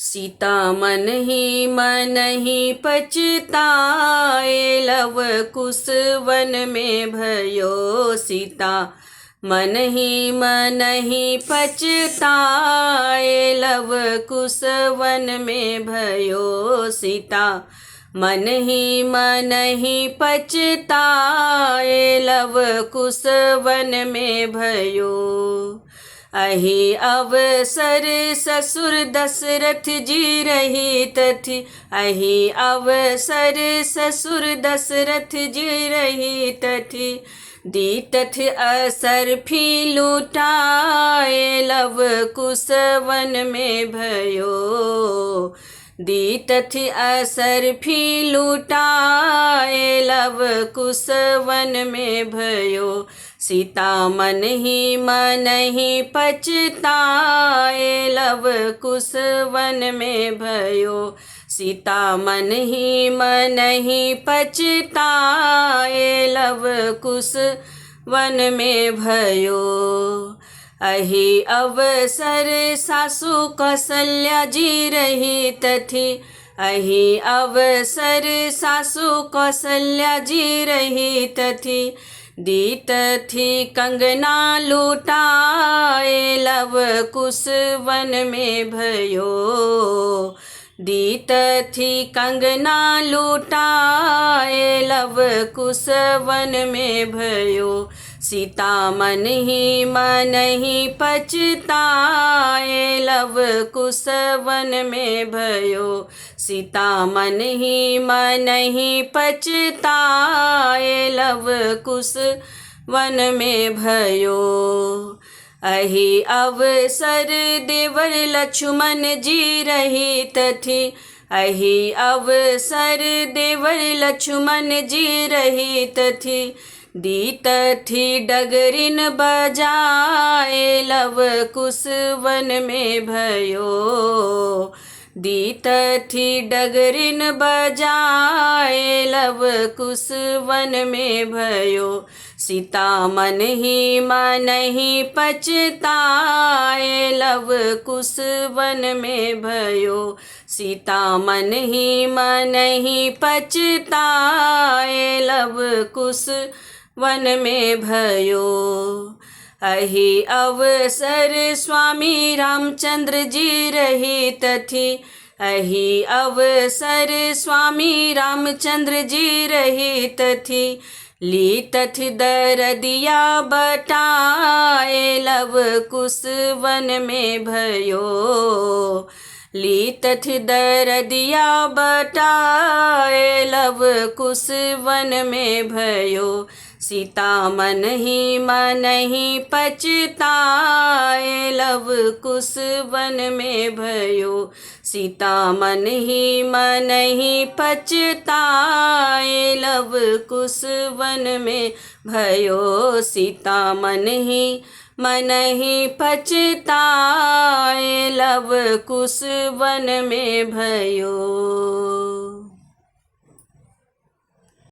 सीता मन ही पछताए, लव कुश वन में भयो। सीता मन ही पछताए, लव कुश वन में भयो। सीता मन ही पछताए, लव कुश वन में भयो। अहि अवसर ससुर दशरथ जी रही तथि। अहि अवसर ससुर दशरथ जी रही तथि। दी तथि असर फी लुटाए, लव कुश वन में भयो। दी तथि असर फी लुटाए, लव कुश वन में भयो। सीता मन ही पछताए, लव कुश वन में भयो। सीता मन ही पछताए, लव कुश वन में भयो। अहि अवसर सासु कौशल्या जी रही तथि। अहि अवसर सासु कौशल्या जी रही तथि। दी तथि कंगना लुटाए, लव कुश वन में भयो। दी तथि कंगना लुटाए, लव कुश वन में भयो। सीता मन ही पछताए, लव कुश वन में भयो। सीता मन ही पछताए, लव कुश वन में भयो। अहि अवसर देवर लक्ष्मण जी रही तथि। अहि अवसर देवर लक्ष्मण जी रही तथि। दी तथि डगरिन बजाए, लव कुश वन में भयो। दी तथि डगरिन बजाए, लव कुश वन में भयो। सीता मन ही पछताए, लव कुश वन में भयो। सीता मन ही पछताए, लव कुश वन में भयो। अहि अवसर स्वामी रामचंद्र जी रही तथि। अहि अवसर स्वामी रामचंद्र जी रही तथि। ली तथि दरदिया बटाए, लव कुश वन में भयो। ली तथि दरदिया बटाए, लव कुश वन में भयो। सीता मन ही पछताए, लव कुश वन में भयो। सीता मन ही पछताए, लव कुश वन में भयो। सीता मन ही पछताए, लव कुश वन में भयो।